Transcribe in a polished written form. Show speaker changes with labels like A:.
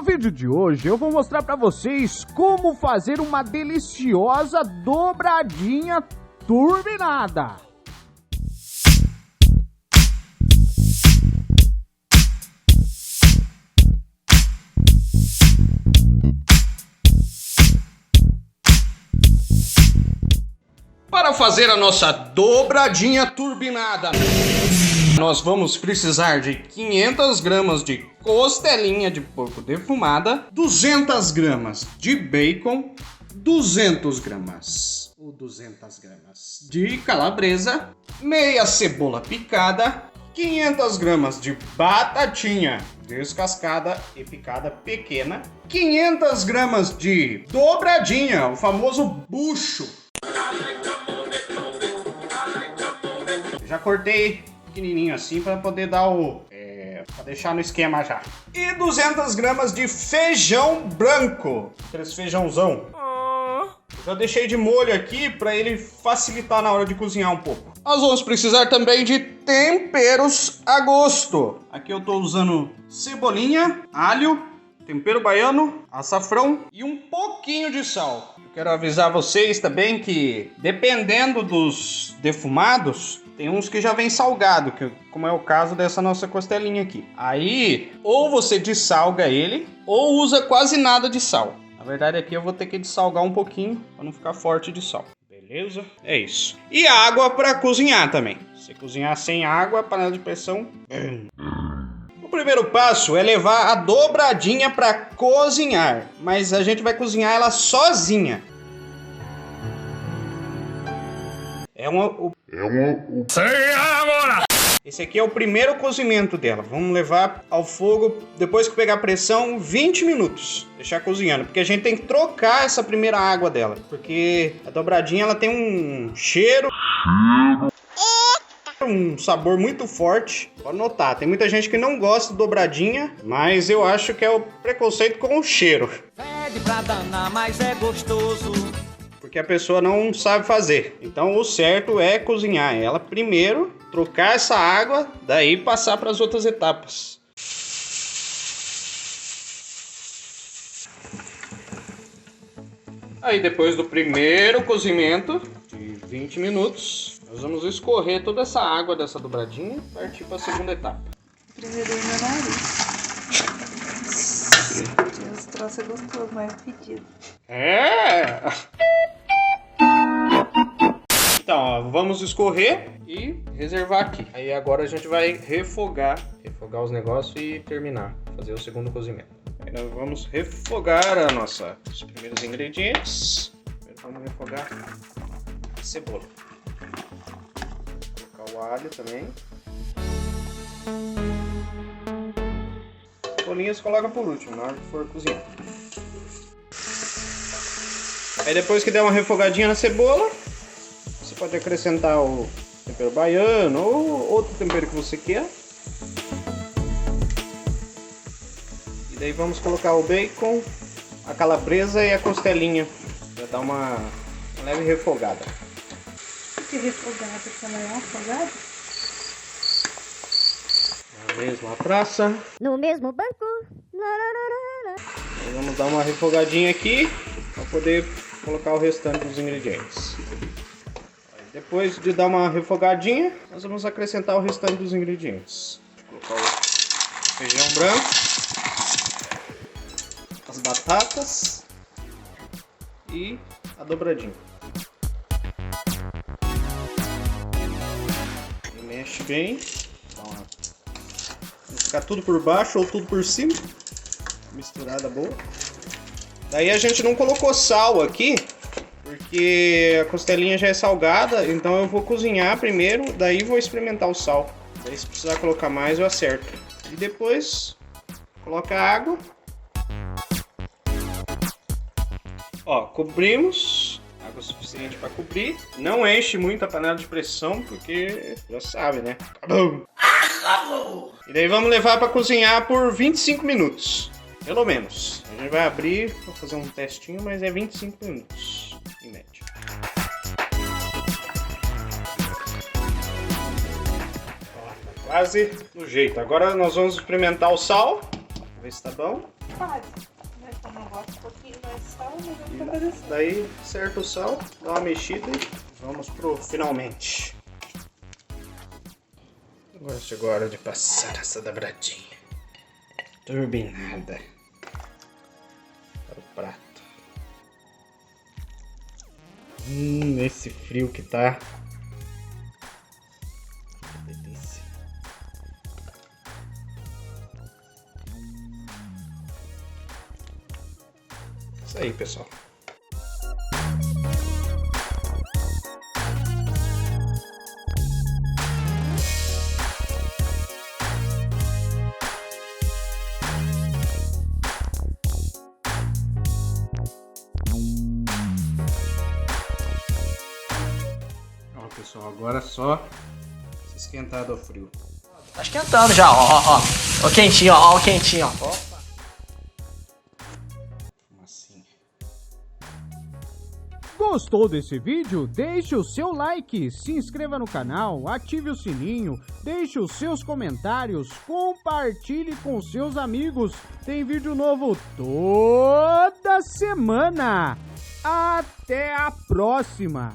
A: No vídeo de hoje eu vou mostrar para vocês como fazer uma deliciosa dobradinha turbinada.
B: Para fazer a nossa dobradinha turbinada, nós vamos precisar de 500 gramas de costelinha de porco defumada, 200 gramas de bacon, 200 gramas de calabresa, meia cebola picada, 500 gramas de batatinha descascada e picada pequena, 500 gramas de dobradinha, o famoso bucho. Já cortei pequenininho assim para poder dar para deixar no esquema já. E 200 gramas de feijão branco, aqueles feijãozão. Já deixei de molho aqui para ele facilitar na hora de cozinhar um pouco. Nós vamos precisar também de temperos a gosto. Aqui eu tô usando cebolinha, alho, tempero baiano, açafrão e um pouquinho de sal. Eu quero avisar vocês também que, dependendo dos defumados, tem uns que já vem salgado, como é o caso dessa nossa costelinha aqui. Aí, ou você dessalga ele, ou usa quase nada de sal. Na verdade, aqui eu vou ter que dessalgar um pouquinho, para não ficar forte de sal. Beleza? É isso. E água para cozinhar também. Se cozinhar sem água, panela de pressão... O primeiro passo é levar a dobradinha para cozinhar, mas a gente vai cozinhar ela sozinha. Esse aqui é o primeiro cozimento dela. Vamos levar ao fogo, depois que pegar pressão, 20 minutos. Deixar cozinhando, porque a gente tem que trocar essa primeira água dela. Porque a dobradinha ela tem um cheiro... um sabor muito forte. Pode notar, tem muita gente que não gosta de dobradinha, mas eu acho que é o preconceito com o cheiro.
C: Pede pra danar, mas é gostoso.
B: Porque a pessoa não sabe fazer. Então o certo é cozinhar ela primeiro, trocar essa água, daí passar para as outras etapas. Aí depois do primeiro cozimento de 20 minutos, nós vamos escorrer toda essa água dessa dobradinha e partir para a segunda etapa.
D: Primeiro meu nariz. Esse troço é gostoso, mas é fedido.
B: É! Então, ó, vamos escorrer e reservar aqui. Aí agora a gente vai refogar os negócios e terminar, fazer o segundo cozimento. Aí nós vamos refogar os primeiros ingredientes. Primeiro vamos refogar a cebola. Colocar o alho também. Cebolinhas coloca por último, na hora que for cozinhar. Aí depois que der uma refogadinha na cebola, você pode acrescentar o tempero baiano ou outro tempero que você quer. E daí vamos colocar o bacon, a calabresa e a costelinha para dar uma leve refogada.
D: Que refogada? Você não é uma afogada?
B: Na mesma praça.
E: No mesmo banco.
B: Aí vamos dar uma refogadinha aqui para poder colocar o restante dos ingredientes. Depois de dar uma refogadinha, nós vamos acrescentar o restante dos ingredientes. Vou colocar o feijão branco, as batatas e a dobradinha. E mexe bem. Vamos ficar tudo por baixo ou tudo por cima. Misturada boa. Daí a gente não colocou sal aqui, porque a costelinha já é salgada, então eu vou cozinhar primeiro, daí vou experimentar o sal. Daí se precisar colocar mais eu acerto. E depois coloca a água. Ó, cobrimos. Água suficiente para cobrir. Não enche muito a panela de pressão, porque já sabe, né? E daí vamos levar para cozinhar por 25 minutos. Pelo menos. A gente vai abrir para fazer um testinho, mas é 25 minutos em média. Ó, tá quase no jeito. Agora nós vamos experimentar o sal. Ver se tá bom.
D: faz. Né? Como eu gosto um pouquinho mais sal, mas eu vou fazer assim.
B: Daí, certo o sal, dá uma mexida e vamos pro finalmente. Agora chegou a hora de passar essa dobradinha turbinada para o prato. Esse frio que tá. Que delícia. Isso aí, pessoal. Pessoal, agora é só se esquentar do frio.
E: Tá esquentando já, ó. Ó quentinho, ó o quentinho, ó.
B: Opa! Assim.
A: Gostou desse vídeo? Deixe o seu like, se inscreva no canal, ative o sininho, deixe os seus comentários, compartilhe com seus amigos. Tem vídeo novo toda semana. Até a próxima!